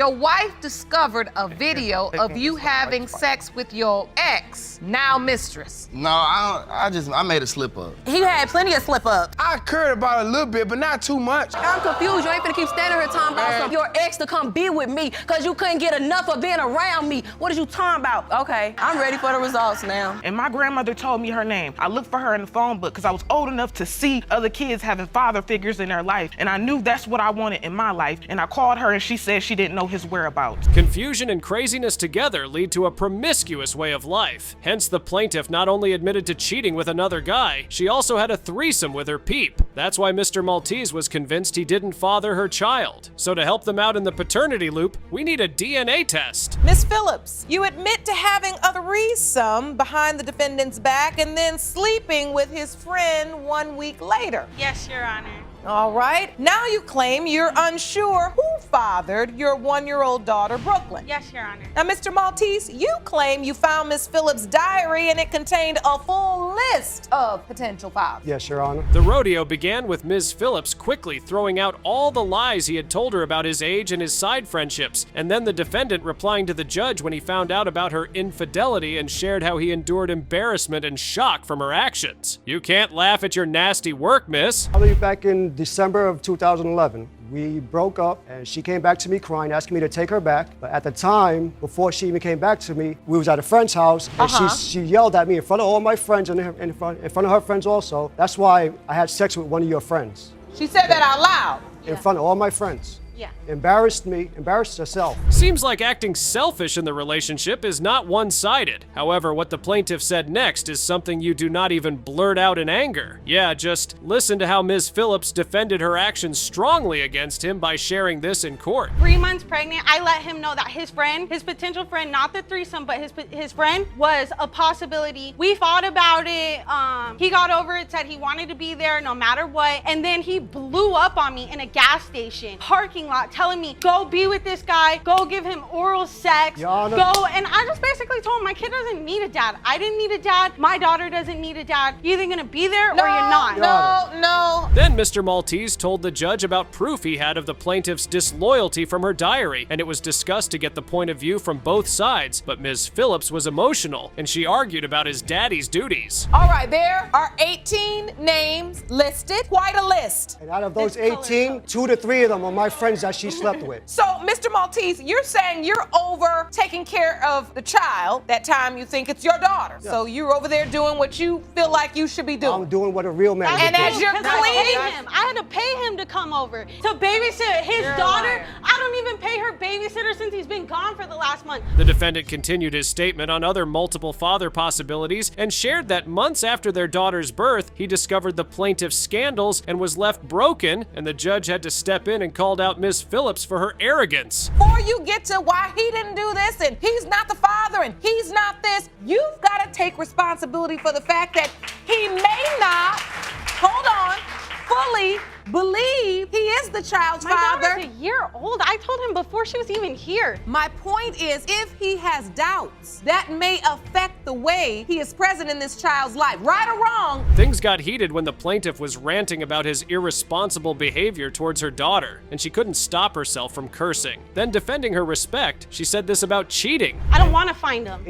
Your wife discovered a video of you having sex with your ex, now mistress. No, I made a slip up. He had plenty of slip ups. I curd about it a little bit, but not too much. I'm confused. You ain't finna keep standing here talking about your ex to come be with me because you couldn't get enough of being around me. What is you talking about? Okay, I'm ready for the results now. And my grandmother told me her name. I looked for her in the phone book because I was old enough to see other kids having father figures in their life. And I knew that's what I wanted in my life. And I called her and she said she didn't know his whereabouts. Confusion and craziness together lead to a promiscuous way of life. Hence, the plaintiff not only admitted to cheating with another guy, she also had a threesome with her peep. That's why Mr. Maltese was convinced he didn't father her child. So to help them out in the paternity loop, we need a DNA test. Miss Phillips, you admit to having a threesome behind the defendant's back and then sleeping with his friend 1 week later. Yes, Your Honor. All right. Now you claim you're unsure who fathered your 1-year-old daughter, Brooklyn. Yes, Your Honor. Now, Mr. Maltese, you claim you found Miss Phillips' diary and it contained a full list of potential fathers. Yes, Your Honor. The rodeo began with Ms. Phillips quickly throwing out all the lies he had told her about his age and his side friendships, and then the defendant replying to the judge when he found out about her infidelity and shared how he endured embarrassment and shock from her actions. You can't laugh at your nasty work, miss. I believe back in December of 2011. We broke up and she came back to me crying, asking me to take her back. But at the time, before she even came back to me, we was at a friend's house and she yelled at me in front of all my friends and in front of her friends also. That's why I had sex with one of your friends. She said that out loud. In front of all my friends. Yeah. Embarrassed me, embarrassed herself. Seems like acting selfish in the relationship is not one-sided. However, what the plaintiff said next is something you do not even blurt out in anger. Yeah, just listen to how Ms. Phillips defended her actions strongly against him by sharing this in court. 3 months pregnant, I let him know that his friend, his potential friend, not the threesome, but his friend was a possibility. We fought about it. He got over it, said he wanted to be there no matter what. And then he blew up on me in a gas station, parking lot, telling me, go be with this guy, go give him oral sex, Your Honor. go. And I just basically told him my kid doesn't need a dad. I didn't need a dad. My daughter doesn't need a dad. You're either gonna be there or you're not. No. Then Mr. Maltese told the judge about proof he had of the plaintiff's disloyalty from her diary, and it was discussed to get the point of view from both sides, but Ms. Phillips was emotional, and she argued about his daddy's duties. All right, there are 18 names listed. Quite a list. And out of those 18, 2 to 3 of them are my friends that she slept with. So, Mr. Maltese, you're saying you're over taking care of the child. That time you think it's your daughter. Yeah. So you're over there doing what you feel like you should be doing. I'm doing what a real man would And do. as you're I had to pay him to come over to babysit his daughter. I don't even pay her babysitter since he's been gone for the last month. The defendant continued his statement on other multiple father possibilities and shared that months after their daughter's birth, he discovered the plaintiff's scandals and was left broken, and the judge had to step in and called out Ms. Phillips for her arrogance. Before you get to why he didn't do this and he's not the father and he's not this, you've got to take responsibility for the fact that he may not, hold on, fully believe he is the child's My father. daughter's a year old. I told him before she was even here. My point is, if he has doubts, that may affect the way he is present in this child's life, right or wrong. Things got heated when the plaintiff was ranting about his irresponsible behavior towards her daughter, and she couldn't stop herself from cursing. Then, defending her respect, she said this about cheating. I don't want to find him.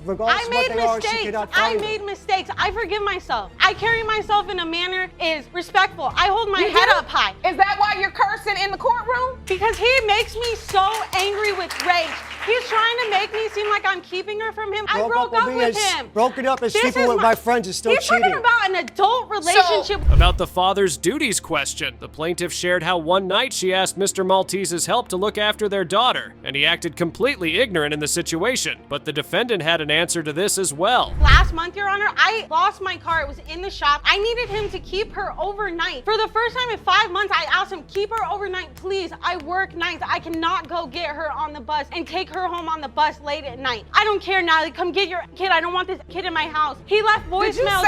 Regardless I of what made they are, she mistakes. cannot I find made them. mistakes. I forgive myself. I carry myself in a manner is respectful. I hold my head up high. Is that why you're cursing in the courtroom? Because he makes me so angry with rage. He's trying to make me seem like I'm keeping her from him. I broke up with him. Broken up and This sleeping is with my friends is still He's cheating. talking about an adult relationship. About the father's duties question, the plaintiff shared how one night she asked Mr. Maltese's help to look after their daughter, and he acted completely ignorant in the situation. But the defendant had an answer to this as well. Last month, Your Honor, I lost my car. It was in the shop. I needed him to keep her overnight. For the first time in 5 months, I asked him, keep her overnight, please. I work nights. I cannot go get her on the bus and take her home on the bus late at night. I don't care, Natalie. Come get your kid. I don't want this kid in my house. He left voicemails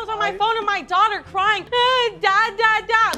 on my phone of my daughter crying, dad.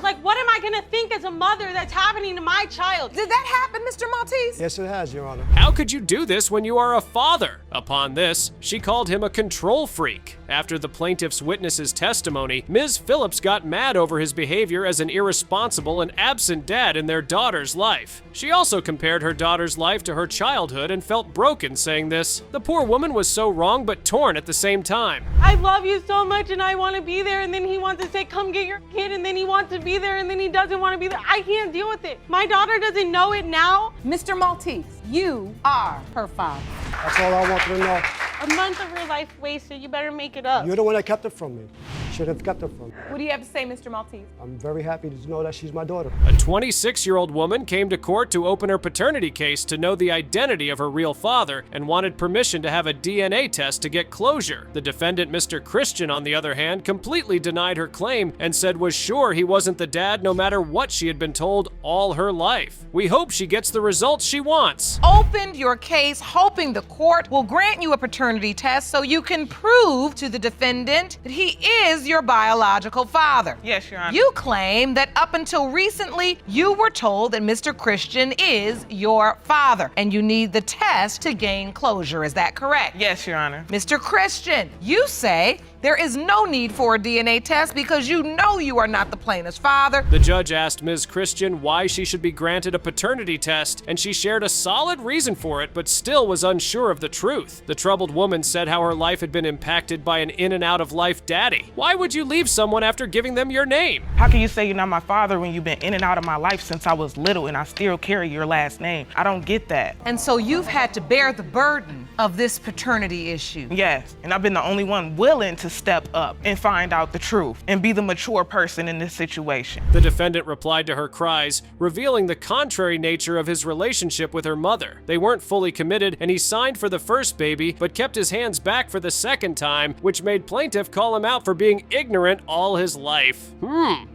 Like, what am I gonna think as a mother that's happening to my child? Did that happen, Mr. Maltese? Yes, it has, Your Honor. How could you do this when you are a father? Upon this, she called him a control freak. After the plaintiff's witness's testimony, Ms. Phillips got mad over his behavior as an irresponsible and absent dad in their daughter's life. She also compared her daughter's life to her childhood and felt broken saying this. The poor woman was so wrong but torn at the same time. I love you so much and I want to be there, and then he wants to say, come get your kid, and then he wants to be there, and then he doesn't want to be there. I can't deal with it. My daughter doesn't know it now. Mr. Maltese, you are her father. That's all I wanted to know. A month of her life wasted. You better make it up. You're the one that kept it from me. Should have kept it from me. What do you have to say, Mr. Maltese? I'm very happy to know that she's my daughter. A 26-year-old woman came to court to open her paternity case to know the identity of her real father and wanted permission to have a DNA test to get closure. The defendant, Mr. Christian, on the other hand, completely denied her claim and said was sure he wasn't the dad no matter what she had been told all her life. We hope she gets the results she wants. Opened your case hoping the court will grant you a paternity test so you can prove to the defendant that he is your biological father. Yes, Your Honor. You claim that up until recently, you were told that Mr. Christian is your father and you need the test to gain closure. Is that correct? Yes, Your Honor. Mr. Christian, you say there is no need for a DNA test because you know you are not the plaintiff's father. The judge asked Ms. Christian why she should be granted a paternity test, and she shared a solid reason for it, but still was unsure of the truth. The troubled woman said how her life had been impacted by an in and out of life daddy. Why would you leave someone after giving them your name? How can you say you're not my father when you've been in and out of my life since I was little and I still carry your last name? I don't get that. And so you've had to bear the burden of this paternity issue. Yes, and I've been the only one willing to step up and find out the truth and be the mature person in this situation. The defendant replied to her cries, revealing the contrary nature of his relationship with her mother. They weren't fully committed, and he signed for the first baby, but kept his hands back for the second time, which made plaintiff call him out for being ignorant all his life.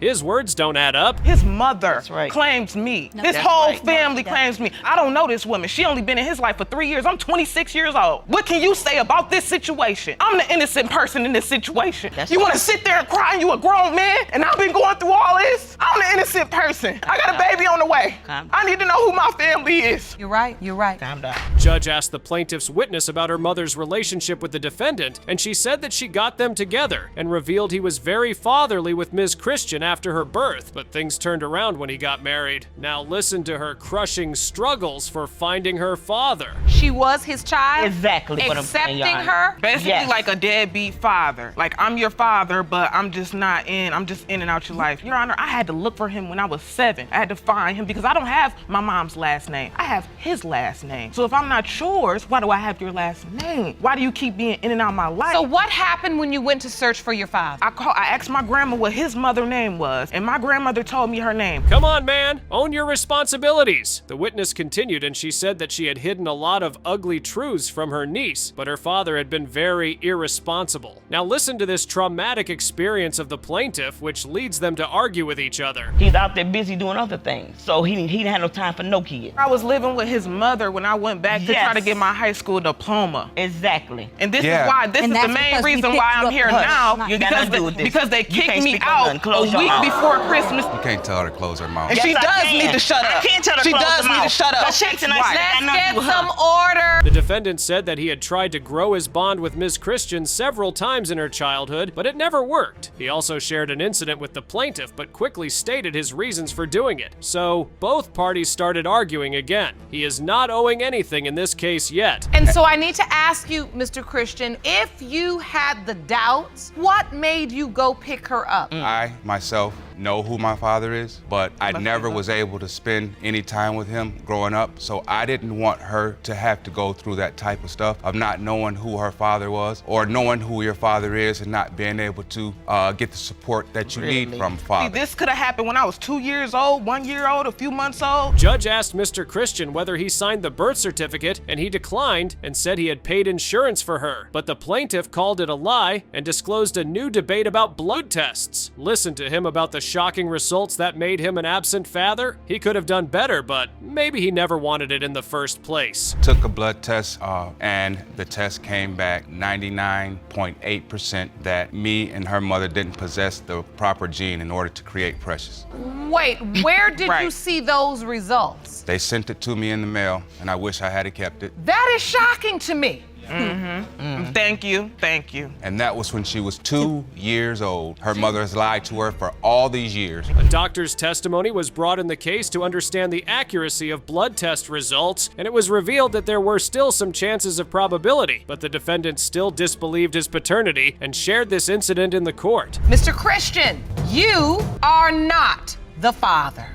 His words don't add up. His mother claims me. His whole family claims me. I don't know this woman. She only been in his life for 3 years. I'm 26 years old. What can you say about this situation? I'm the innocent person in this situation. You want to sit there and cry and you a grown man and I've been going through all this? I'm the innocent person. I got a baby on the way. I need to know who my family is. You're right, you're right. Calm down. Judge asked the plaintiff's witness about her mother's relationship with the defendant, and she said that she got them together and revealed he was very fatherly with Ms. Christian after her birth, but things turned around when he got married. Now listen to her crushing struggles for finding her father. She was his child? Exactly what I'm saying, Accepting Your Honor. her? Basically like a deadbeat father. Like, I'm your father, but I'm just in and out your life. Your Honor, I had to look for him when I was 7. I had to find him because I don't have my mom's last name. I have his last name. So if I'm not yours, why do I have your last name? Why do you keep being in and out of my life? So what happened when you went to search for your father? I asked my grandma what his mother's name was, and my grandmother told me her name. Come on, man, own your responsibilities. The witness continued, and she said that she had hidden a lot of ugly truths from her niece, but her father had been very irresponsible. Now listen to this traumatic experience of the plaintiff, which leads them to argue with each other. He's out there busy doing other things, so he didn't have no time for no kid. I was living with his mother when I went back to try to get my high school diploma. Exactly. And this is why, this is the main reason why I'm here now, because they kicked me out a week before Christmas. You can't tell her to close her mouth. And she does need to shut up. I can't tell her she does need to shut up. Let's get some order. The defendant said that he had tried to grow his bond with Ms. Christian several times in her childhood, but it never worked. He also shared an incident with the plaintiff, but quickly stated his reasons for doing it. So both parties started arguing again. He is not owing anything in this case yet. And so I need to ask you, Mr. Christian, if you had the doubts, what made you go pick her up? I, myself, know who my father is, but I never was able to spend any time with him growing up, so I didn't want her to have to go through that type of stuff of not knowing who her father was or knowing who your father is and not being able to get the support that you need from father. See, this could have happened when I was 2 years old, 1 year old, a few months old. Judge asked Mr. Christian whether he signed the birth certificate, and he declined and said he had paid insurance for her. But the plaintiff called it a lie and disclosed a new debate about blood tests. Listen to him about the shocking results that made him an absent father. He could have done better, but maybe he never wanted it in the first place. Took a blood test and the test came back 99.8% that me and her mother didn't possess the proper gene in order to create Precious. Wait, where did you see those results? They sent it to me in the mail and I wish I had kept it. That is shocking to me. Thank you, thank you. And that was when she was 2 years old. Her mother has lied to her for all these years. A doctor's testimony was brought in the case to understand the accuracy of blood test results, and it was revealed that there were still some chances of probability, but the defendant still disbelieved his paternity and shared this incident in the court. Mr. Christian, you are not the father.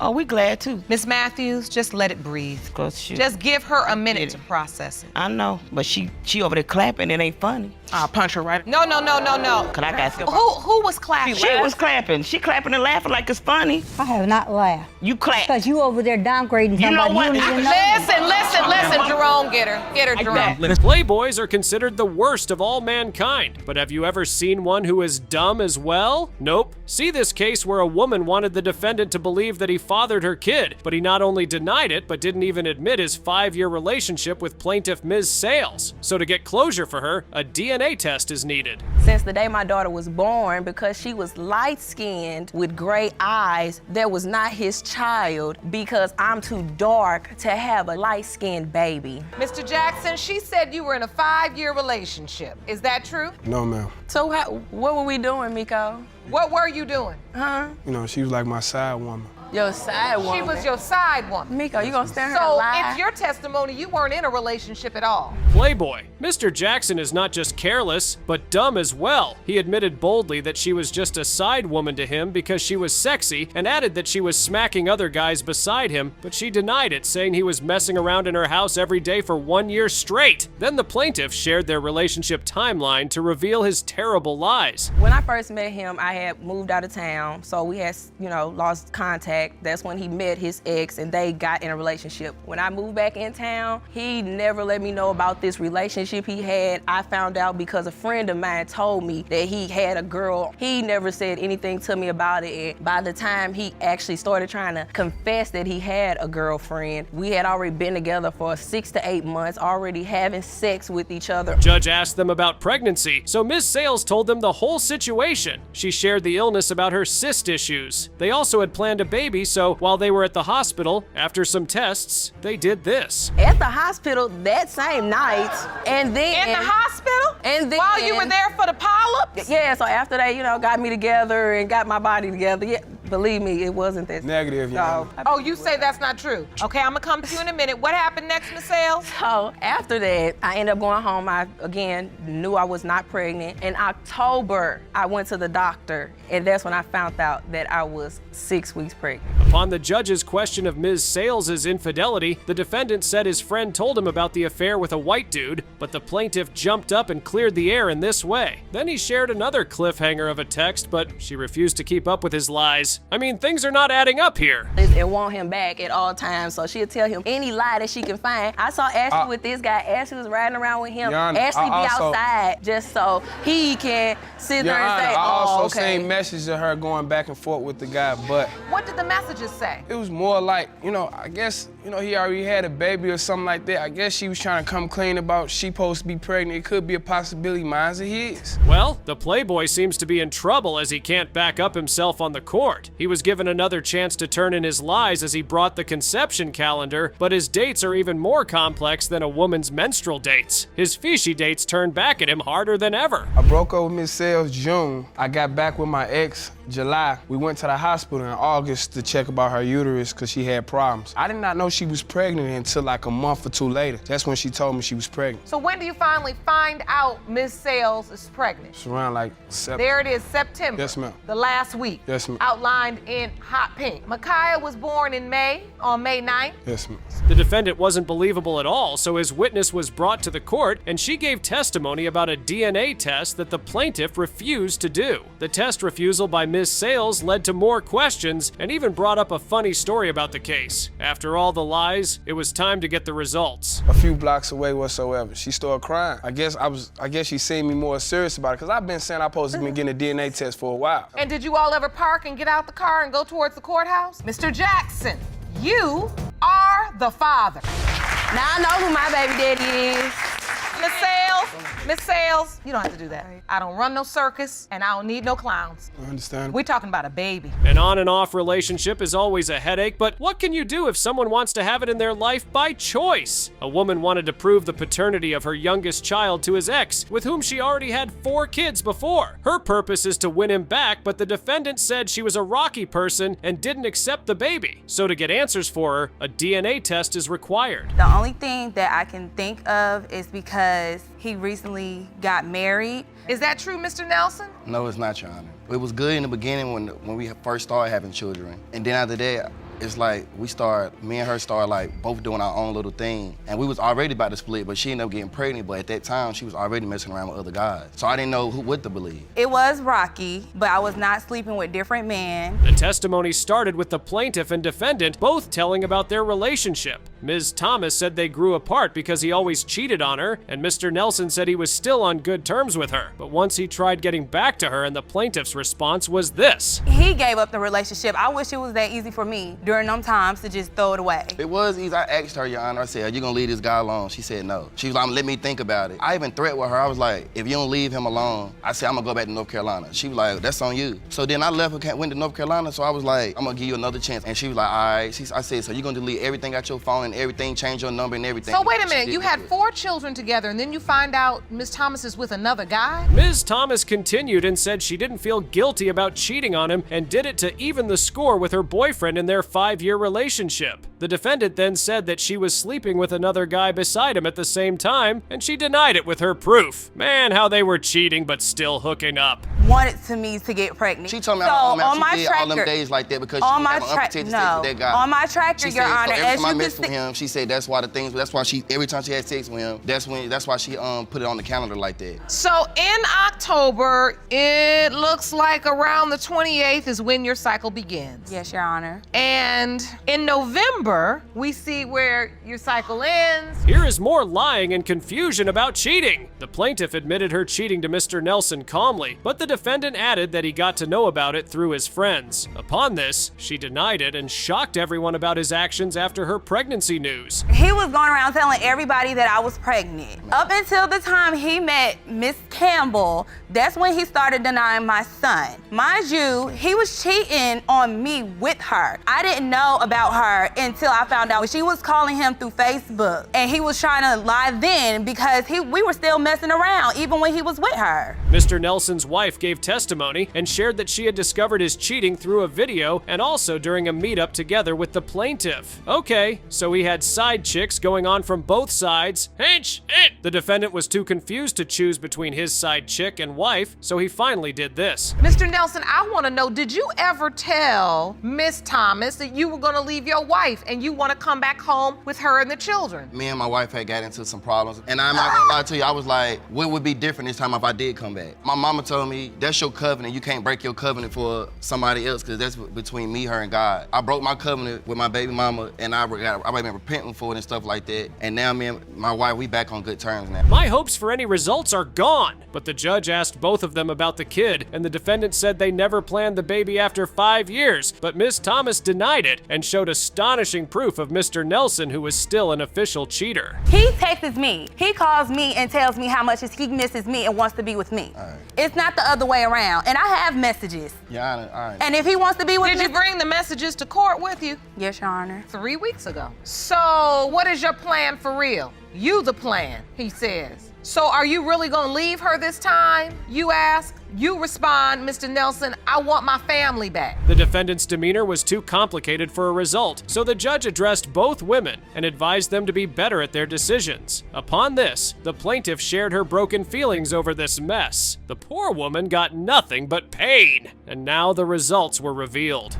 Oh, we glad too. Miss Matthews, just let it breathe. She, Just give her a minute to process it. I know, but she over there clapping. It ain't funny. I'll punch her right. No. Cause I got Who was clapping? She was clapping. She clapping and laughing like it's funny. I have not laughed. You clap. Because you over there downgrading You know somebody what? you don't even know. Listen, Jerome, get her, Jerome. Playboys are considered the worst of all mankind, but have you ever seen one who is dumb as well? Nope. See this case where a woman wanted the defendant to believe that he fathered her kid, but he not only denied it, but didn't even admit his 5-year relationship with plaintiff Ms. Sales. So to get closure for her, a DNA test is needed. Since the day my daughter was born, because she was light-skinned with gray eyes, that was not his child because I'm too dark to have a light-skinned baby. Mr. Jackson, she said you were in a 5-year relationship. Is that true? No, ma'am. So what were we doing, Miko? What were you doing? Huh? You know, she was like my side woman. Your side woman. She was your side woman. Miko, you gonna stand here and So lie? it's your testimony you weren't in a relationship at all. Playboy. Mr. Jackson is not just careless, but dumb as well. He admitted boldly that she was just a side woman to him because she was sexy and added that she was smacking other guys beside him, but she denied it, saying he was messing around in her house every day for 1 year straight. Then the plaintiff shared their relationship timeline to reveal his terrible lies. When I first met him, I had moved out of town, so we had, lost contact. That's when he met his ex and they got in a relationship. When I moved back in town, he never let me know about this relationship he had. I found out because a friend of mine told me that he had a girl. He never said anything to me about it. And by the time he actually started trying to confess that he had a girlfriend, we had already been together for 6 to 8 months, already having sex with each other. Judge asked them about pregnancy, so Ms. Sales told them the whole situation. She shared the illness about her cyst issues. They also had planned a baby, so while they were at the hospital, after some tests, they did this. At the hospital that same night, and then— In the hospital? And then— While you were there for the polyps? Yeah, so after they, got me together and got my body together, yeah, believe me, it wasn't that— Negative, No. Oh, you say that's not true. Okay, I'm gonna come to you in a minute. What happened next, Ms. Sales? So after that, I ended up going home. I, again, knew I was not pregnant. In October, I went to the doctor, and that's when I found out that I was 6 weeks pregnant. Upon the judge's question of Ms. Sales' infidelity, the defendant said his friend told him about the affair with a white dude, but the plaintiff jumped up and cleared the air in this way. Then he shared another cliffhanger of a text, but she refused to keep up with his lies. I mean, things are not adding up here. And want him back at all times, so she'll tell him any lie that she can find. I saw Ashley with this guy. Ashley was riding around with him. Your Honor, Ashley be also— outside just so he can sit Your there and Honor, say, I also okay. seen messages of her going back and forth with the guy, but What did the messages say? it was more like, I guess, he already had a baby or something like that. I guess she was trying to come clean about she supposed to be pregnant. It could be a possibility, mine's or his. Well, the Playboy seems to be in trouble as he can't back up himself on the court. He was given another chance to turn in his lies as he brought the conception calendar, but his dates are even more complex than a woman's menstrual dates. His fishy dates turned back at him harder than ever. I broke up with Miss Sales June. I got back with my ex July. We went to the hospital in August to check about her uterus because she had problems. I did not know she was pregnant until like a month or two later. That's when she told me she was pregnant. So when do you finally find out Ms. Sales is pregnant? It's around like September. There it is, September. Yes, ma'am. The last week. Yes, ma'am. Outlined in hot pink. Micaiah was born in May, on May 9th. Yes, ma'am. The defendant wasn't believable at all, so his witness was brought to the court, and she gave testimony about a DNA test that the plaintiff refused to do. The test refusal by Ms. Sales led to more questions and even brought up a funny story about the case. After all the lies, it was time to get the results. A few blocks away whatsoever. She started crying. I guess she seen me more serious about it, because I've been saying I'm supposed to be getting a DNA test for a while. And did you all ever park and get out the car and go towards the courthouse? Mr. Jackson, you are the father. Now I know who my baby daddy is. Ms. Sales, Miss Sales, you don't have to do that. I don't run no circus, and I don't need no clowns. I understand. We're talking about a baby. An on and off relationship is always a headache, but what can you do if someone wants to have it in their life by choice? A woman wanted to prove the paternity of her youngest child to his ex, with whom she already had 4 kids before. Her purpose is to win him back, but the defendant said she was a rocky person and didn't accept the baby. So to get answers for her, a DNA test is required. The only thing that I can think of is because he recently got married. Is that true, Mr. Nelson? No, it's not, Your Honor. It was good in the beginning when we first started having children. And then after that, it's like me and her started like both doing our own little thing. And we was already about to split, but she ended up getting pregnant. But at that time, she was already messing around with other guys. So I didn't know what to believe. It was rocky, but I was not sleeping with different men. The testimony started with the plaintiff and defendant both telling about their relationship. Ms. Thomas said they grew apart because he always cheated on her, and Mr. Nelson said he was still on good terms with her. But once he tried getting back to her, and the plaintiff's response was this. He gave up the relationship. I wish it was that easy for me during them times to just throw it away. It was easy. I asked her, Your Honor, I said, are you gonna leave this guy alone? She said no. She was like, let me think about it. I even threatened with her. I was like, if you don't leave him alone, I said, I'm gonna go back to North Carolina. She was like, that's on you. So then I left her, went to North Carolina, so I was like, I'm gonna give you another chance. And she was like, all right. I said, so you're gonna delete everything out your phone and everything, change your number and everything. So wait a minute, you had 4 children together, and then you find out Miss Thomas is with another guy? Ms. Thomas continued and said she didn't feel guilty about cheating on him and did it to even the score with her boyfriend in their 5-year relationship. The defendant then said that she was sleeping with another guy beside him at the same time, and she denied it with her proof. Man, how they were cheating but still hooking up. Wanted to me to get pregnant. She told me so on my she did all them days like that because she was having unprotected sex with that guy. On my tracker, she Your said, Honor, so every as time I you messed can with see. him, she said that's why she every time she had sex with him, that's why she put it on the calendar like that. So in October, it looks like around the 28th is when your cycle begins. Yes, Your Honor. And in November, we see where your cycle ends. Here is more lying and confusion about cheating. The plaintiff admitted her cheating to Mr. Nelson calmly, but the defendant added that he got to know about it through his friends. Upon this, she denied it and shocked everyone about his actions after her pregnancy news. He was going around telling everybody that I was pregnant. Up until the time he met Miss Campbell, that's when he started denying my son. Mind you, he was cheating on me with her. I didn't know about her until I found out she was calling him through Facebook. And he was trying to lie then because we were still messing around even when he was with her. Mr. Nelson's wife gave testimony and shared that she had discovered his cheating through a video and also during a meetup together with the plaintiff. Okay, so he had side chicks going on from both sides. The defendant was too confused to choose between his side chick and wife, so he finally did this. Mr. Nelson, I want to know, did you ever tell Miss Thomas that you were going to leave your wife and you want to come back home with her and the children? Me and my wife had got into some problems, and I'm not gonna lie to you, I was like, what would be different this time if I did come back? My mama told me, that's your covenant, you can't break your covenant for somebody else, because that's between me, her, and God. I broke my covenant with my baby mama, and I've been repenting for it and stuff like that, and now me and my wife, we back on good terms now. My hopes for any results are gone, but the judge asked both of them about the kid, and the defendant said they never planned the baby after 5 years, but Miss Thomas denied it and showed astonishing proof of Mr. Nelson, who was still an official cheater. He texts me. He calls me and tells me how much he misses me and wants to be with me. All right. It's not the other way around. And I have messages. Your Honor, all right. And if he wants to be with me— Did you bring the messages to court with you? Yes, Your Honor. 3 weeks ago. So what is your plan for real? You the plan, he says. So are you really gonna leave her this time? You ask. You respond, Mr. Nelson, I want my family back. The defendant's demeanor was too complicated for a result, so the judge addressed both women and advised them to be better at their decisions. Upon this, the plaintiff shared her broken feelings over this mess. The poor woman got nothing but pain, and now the results were revealed.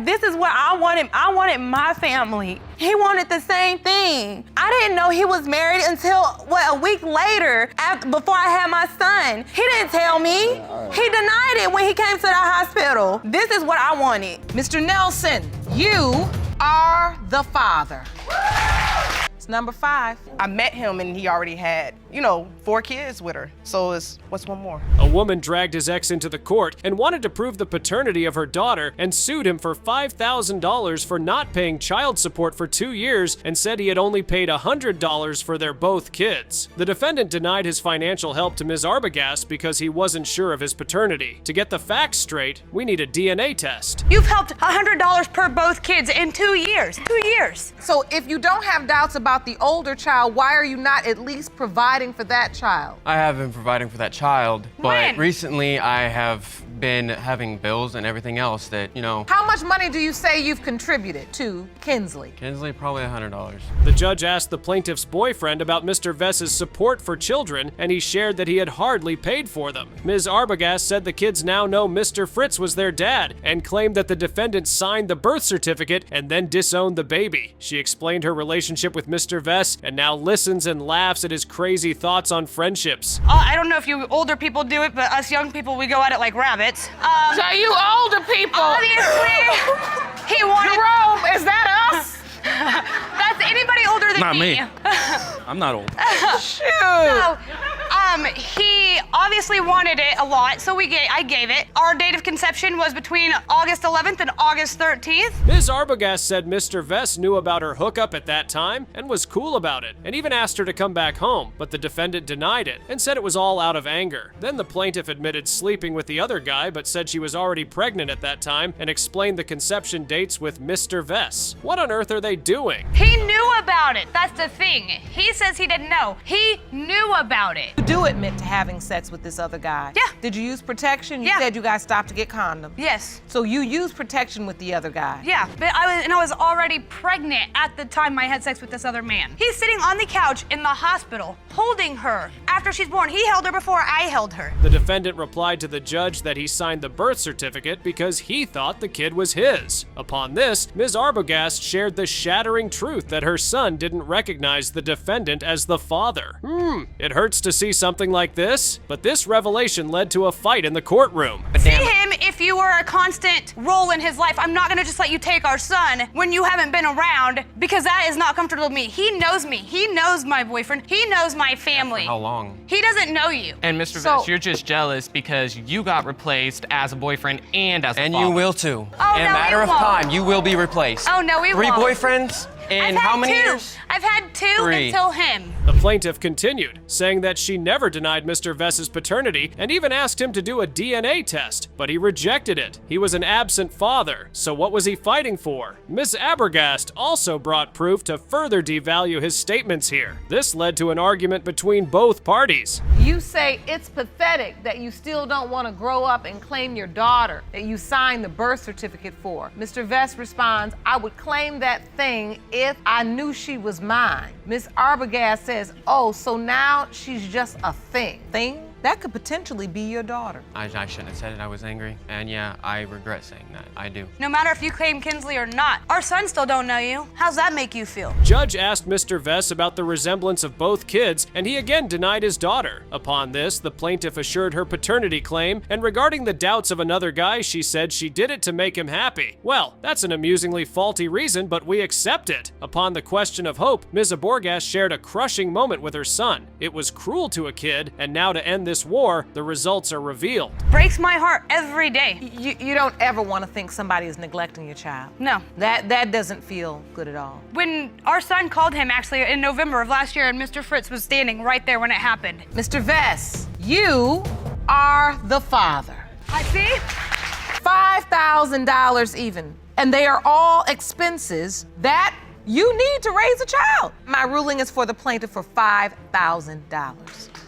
This is what I wanted. I wanted my family. He wanted the same thing. I didn't know he was married until, a week later, before I had my son. He didn't tell me. He denied it when he came to the hospital. This is what I wanted. Mr. Nelson, you are the father. It's number 5. I met him and he already had, 4 kids with her. So what's one more? A woman dragged his ex into the court and wanted to prove the paternity of her daughter and sued him for $5,000 for not paying child support for 2 years and said he had only paid $100 for their both kids. The defendant denied his financial help to Ms. Arbogast because he wasn't sure of his paternity. To get the facts straight, we need a DNA test. You've helped $100 per both kids in 2 years. 2 years. So if you don't have doubts about the older child, why are you not at least providing for that child? I have been providing for that child, but When? recently I have been having bills and everything else that, How much money do you say you've contributed to Kinsley? Kinsley, probably $100. The judge asked the plaintiff's boyfriend about Mr. Vess's support for children, and he shared that he had hardly paid for them. Ms. Arbogast said the kids now know Mr. Fritz was their dad and claimed that the defendant signed the birth certificate and then disowned the baby. She explained her relationship with Mr. Vess and now listens and laughs at his crazy thoughts on friendships. I don't know if you older people do it, but us young people, we go at it like rabbits. So you older people. Obviously, he wanted. Jerome, is that us? That's anybody older than Not me. I'm not old. Shoot. So, he obviously wanted it a lot, so I gave it. Our date of conception was between August 11th and August 13th. Ms. Arbogast said Mr. Vess knew about her hookup at that time and was cool about it, and even asked her to come back home, but the defendant denied it and said it was all out of anger. Then the plaintiff admitted sleeping with the other guy, but said she was already pregnant at that time and explained the conception dates with Mr. Vess. What on earth are they doing? He knew about it. That's the thing. He says he didn't know. He knew about it. You do admit to having sex with this other guy. Yeah. Did you use protection? You Yeah. said you guys stopped to get condoms. Yes. So you used protection with the other guy. Yeah, but I was already pregnant at the time I had sex with this other man. He's sitting on the couch in the hospital, holding her after she's born. He held her before I held her. The defendant replied to the judge that he signed the birth certificate because he thought the kid was his. Upon this, Ms. Arbogast shared the shattering truth that her son didn't recognize the defendant as the father. It hurts to see something like this, but this revelation led to a fight in the courtroom. See him if you were a constant role in his life. I'm not gonna just let you take our son when you haven't been around because that is not comfortable to me. He knows me. He knows my boyfriend. He knows my family. How long? He doesn't know you. And Mr. Vess, you're just jealous because you got replaced as a boyfriend and as a father. And you will too. Oh, In a no, matter we of won't. time, you will be replaced. Oh, no, we 3 won't. boyfriends in how many years? I've had 2 3. until him. The plaintiff continued, saying that she never denied Mr. Vess's paternity and even asked him to do a DNA test, but he rejected it. He was an absent father, so what was he fighting for? Ms. Arbogast also brought proof to further devalue his statements here. This led to an argument between both parties. You say it's pathetic that you still don't want to grow up and claim your daughter that you signed the birth certificate for. Mr. Vess responds, I would claim that thing if I knew she was mine. Ms. Arbogast says, oh, so now she's just a thing. Thing? That could potentially be your daughter. I shouldn't have said it. I was angry. And yeah, I regret saying that. I do. No matter if you claim Kinsley or not, our sons still don't know you. How's that make you feel? Judge asked Mr. Vess about the resemblance of both kids, and he again denied his daughter. Upon this, the plaintiff assured her paternity claim, and regarding the doubts of another guy, she said she did it to make him happy. Well, that's an amusingly faulty reason, but we accept it. Upon the question of hope, Ms. Arbogast shared a crushing moment with her son. It was cruel to a kid, and now to end this war, the results are revealed. Breaks my heart every day. You don't ever want to think somebody is neglecting your child. No. That doesn't feel good at all. When our son called him actually in November of last year and Mr. Fritz was standing right there when it happened. Mr. Vess, you are the father. I see. $5,000 even. And they are all expenses that you need to raise a child. My ruling is for the plaintiff for $5,000.